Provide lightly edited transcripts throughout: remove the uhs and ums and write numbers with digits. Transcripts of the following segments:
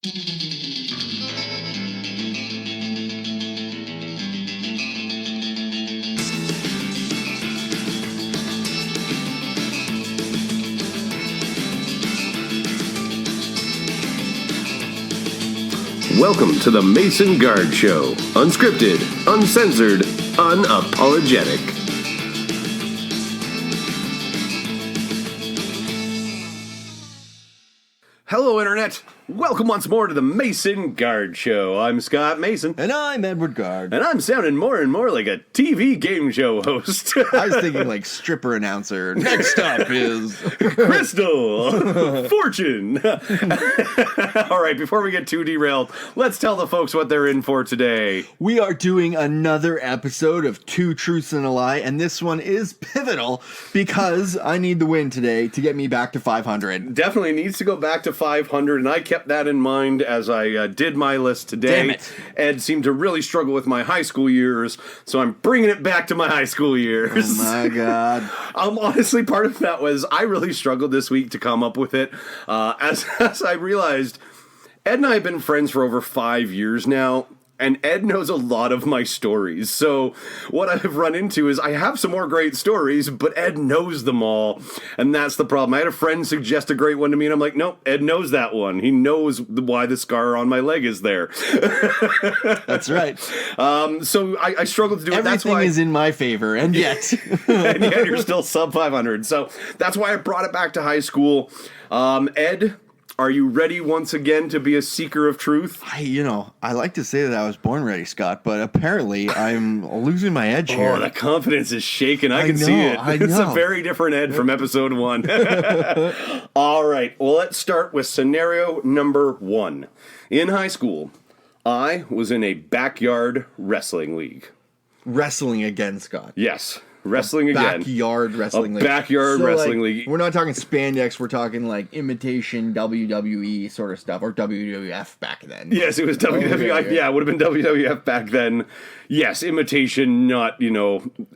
Welcome to the Mason Guard Show. Unscripted, uncensored, unapologetic. Hello, Internet. Welcome once more to the Mason Guard Show. I'm Scott Mason. And I'm Edward Guard. And I'm sounding more and more like a TV game show host. I was thinking like stripper announcer. Next up is... Crystal. Fortune. All right, before we get too derailed, let's tell the folks what they're in for today. We are doing another episode of Two Truths and a Lie, and this one is pivotal because I need the win today to get me back to 500. Definitely needs to go back to 500, and I kept that in mind as I did my list today. Damn it. Ed seemed to really struggle with my high school years, so I'm bringing it back to my high school years. Oh my God. Honestly, part of that was I really struggled this week to come up with it, as I realized Ed and I have been friends for over 5 years now, and Ed knows a lot of my stories. So what I've run into is I have some more great stories, but Ed knows them all, and that's the problem. I had a friend suggest a great one to me, and I'm like, nope, Ed knows that one. He knows why the scar on my leg is there. That's right. So I struggled to do it. That's why Everything is in my favor, and yet... and yet you're still sub 500. So that's why I brought it back to high school. Ed, are you ready once again to be a seeker of truth? I like to say that I was born ready, Scott, but apparently I'm losing my edge here. Oh, the confidence is shaking. I can see it. It's a very different Ed from episode 1. All right. Well, let's start with scenario number 1. In high school, I was in a backyard wrestling league. Wrestling again, Scott. Yes. Wrestling again. Backyard wrestling league. Backyard wrestling league. We're not talking spandex. We're talking like imitation WWE sort of stuff, or WWF back then. Yes, it was WWF. Yeah, it would have been WWF back then. Yes, imitation, not,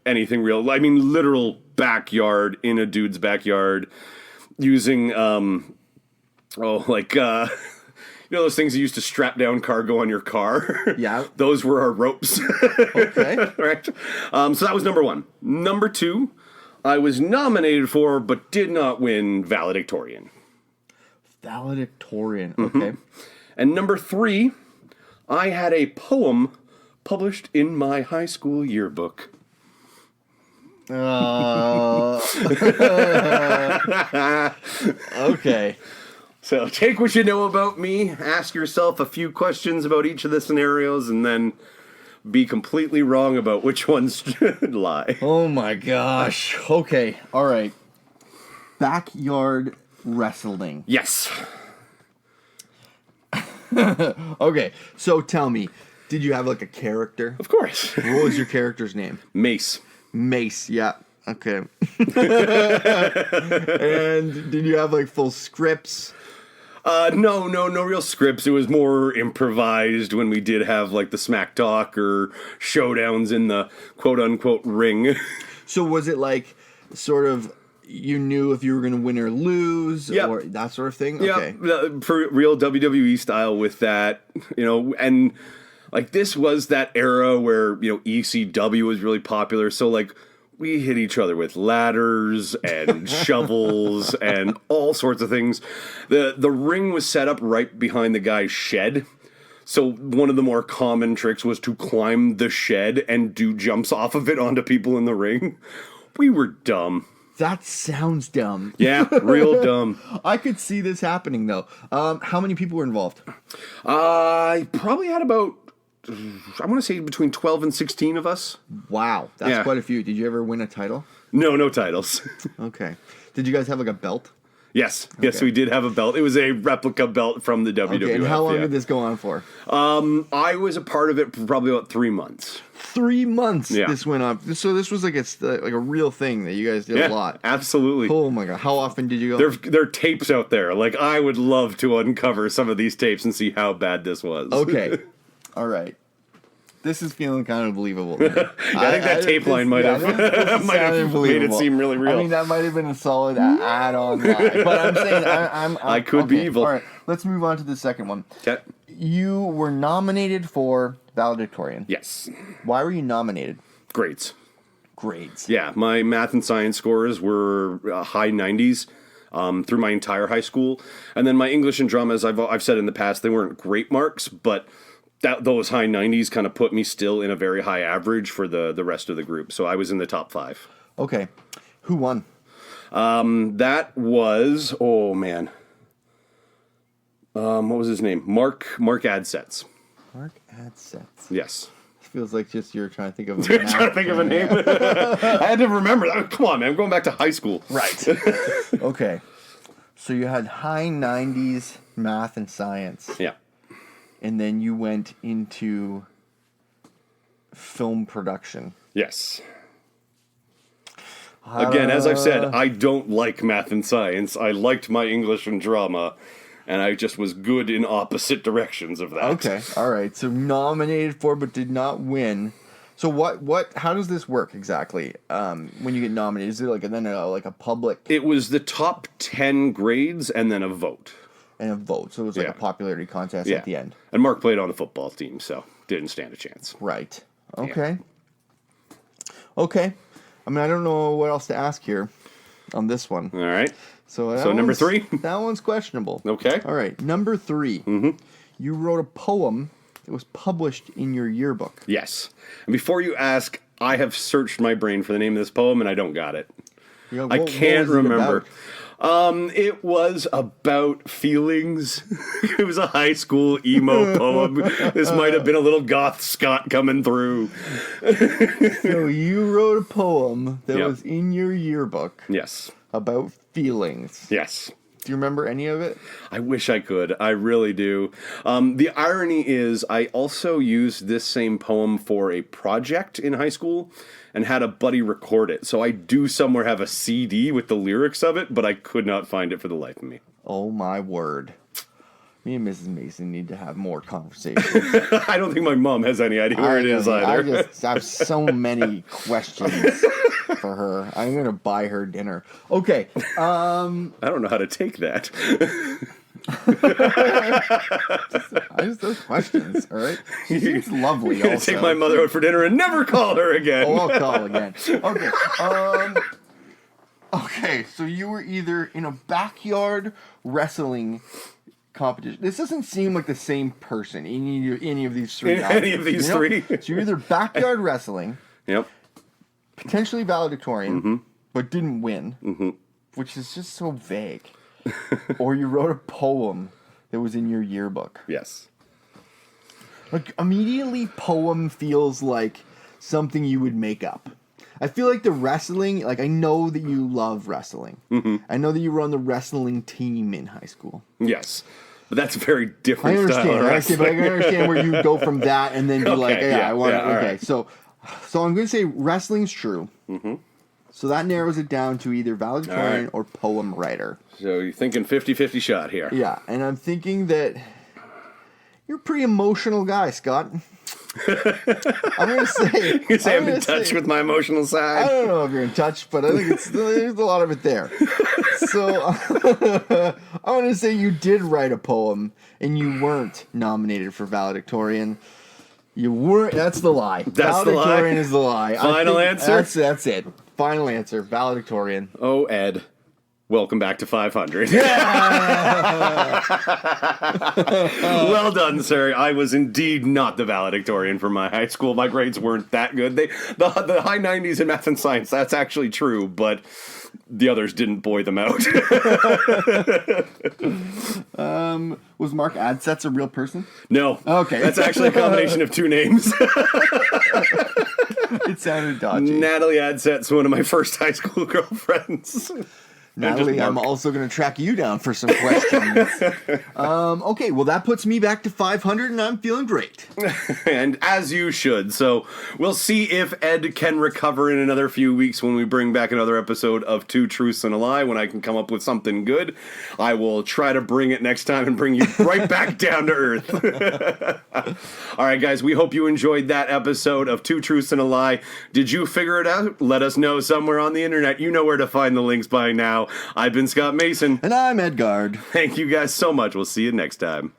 anything real. I mean, literal backyard in a dude's backyard using, those things you used to strap down cargo on your car? Yeah. Those were our ropes. Okay. Right? So that was number 1. Number 2, I was nominated for, but did not win valedictorian. Valedictorian, okay. Mm-hmm. And number 3, I had a poem published in my high school yearbook. Okay. So take what you know about me, ask yourself a few questions about each of the scenarios, and then be completely wrong about which ones should lie. Oh my gosh. Okay. All right. Backyard wrestling. Yes. Okay. So tell me, did you have like a character? Of course. What was your character's name? Mace. Mace. Yeah. Okay. And did you have like full scripts? No real scripts. It was more improvised when we did have like the smack talk or showdowns in the quote unquote ring. So was it like sort of you knew if you were going to win or lose or that sort of thing? Yeah, Okay. For real WWE style with that, and like this was that era where, ECW was really popular. So like we hit each other with ladders and shovels and all sorts of things. The ring was set up right behind the guy's shed. So one of the more common tricks was to climb the shed and do jumps off of it onto people in the ring. We were dumb. That sounds dumb. Yeah, real dumb. I could see this happening, though. How many people were involved? I probably had about, I want to say between 12 and 16 of us. Wow, that's quite a few. Did you ever win a title? No titles. Okay. Did you guys have like a belt? Yes, we did have a belt. It was a replica belt from the WWF. Okay, and how long did this go on for? I was a part of it for probably about 3 months. 3 months Yeah. this went on. So this was like a real thing that you guys did a lot. Absolutely. Oh my God. How often did you go? There are tapes out there. Like, I would love to uncover some of these tapes and see how bad this was. Okay. All right. This is feeling kind of believable. I think that tape line might have made it seem really real. I mean, that might have been a solid add-on lie. But I'm saying I could be evil. All right, let's move on to the second one. Okay. You were nominated for valedictorian. Yes. Why were you nominated? Grades. Grades. Yeah, my math and science scores were high 90s through my entire high school. And then my English and drama, as I've said in the past, they weren't great marks, but those high 90s kind of put me still in a very high average for the rest of the group. So I was in the top 5. Okay. Who won? That was, oh man. What was his name? Mark Adsets. Mark Adsets. Yes. Feels like just you're trying to think of a name. Trying to think of a name. I had to remember that. Come on, man. I'm going back to high school. Right. Okay. So you had high 90s math and science. Yeah. And then you went into film production. Yes. Again, as I've said, I don't like math and science. I liked my English and drama, and I just was good in opposite directions of that. Okay, all right. So nominated for, but did not win. So how does this work exactly? When you get nominated, is it like a public? It was the top 10 grades and then a vote. And a vote, so it was like a popularity contest at the end. And Mark played on the football team, so didn't stand a chance. Right. Okay. Yeah. Okay. I mean, I don't know what else to ask here on this one. All right. So number 3? That one's questionable. Okay. All right. Number 3. Mm-hmm. You wrote a poem that was published in your yearbook. Yes. And before you ask, I have searched my brain for the name of this poem, and I don't got it. I can't remember. It was about feelings. It was a high school emo poem. This might have been a little goth Scott coming through. So you wrote a poem that was in your yearbook. Yes. About feelings. Yes. Do you remember any of it? I wish I could. I really do. The irony is I also used this same poem for a project in high school and had a buddy record it. So I do somewhere have a CD with the lyrics of it, but I could not find it for the life of me. Oh, my word. Me and Mrs. Mason need to have more conversations. I don't think my mom has any idea where it is either. I just have so many questions for her. I'm going to buy her dinner. Okay. I don't know how to take that. I just those questions, all right? She seems lovely. You're gonna take my mother out for dinner and never call her again. Oh, I'll call again. Okay. Okay. So you were either in a backyard wrestling competition. This doesn't seem like the same person in any of these three. Any of these three. So you're either backyard wrestling. Yep. Potentially valedictorian, but didn't win, which is just so vague. Or you wrote a poem that was in your yearbook. Yes. Like, immediately, poem feels like something you would make up. I feel like the wrestling, like, I know that you love wrestling. I know that you were on the wrestling team in high school. Yes. But that's a very different style of wrestling. But I can understand where you go from that and then be I want to. Okay, right. So I'm going to say wrestling's true. So that narrows it down to either valedictorian or poem writer. So you're thinking 50-50 shot here. Yeah, and I'm thinking that you're a pretty emotional guy, Scott. I'm going to say... You say I'm in touch with my emotional side? I don't know if you're in touch, but I think there's a lot of it there. So I'm going to say you did write a poem and you weren't nominated for valedictorian. You weren't... That's the lie. That's the lie? Valedictorian is the lie. Final answer? That's it. Final answer. Valedictorian. Oh, Ed. Welcome back to 500. Yeah! Well done, sir. I was indeed not the valedictorian for my high school. My grades weren't that good. The high 90s in math and science, that's actually true, but the others didn't buoy them out. Was Mark Adsets a real person? No. Okay. That's actually a combination of two names. It sounded dodgy. Natalie Adset's one of my first high school girlfriends. Natalie, I'm also going to track you down for some questions. Okay, well, that puts me back to 500, and I'm feeling great. And as you should. So we'll see if Ed can recover in another few weeks when we bring back another episode of Two Truths and a Lie, when I can come up with something good. I will try to bring it next time and bring you right back down to earth. All right, guys, we hope you enjoyed that episode of Two Truths and a Lie. Did you figure it out? Let us know somewhere on the internet. You know where to find the links by now. I've been Scott Mason. And I'm Edgard. Thank you guys so much. We'll see you next time.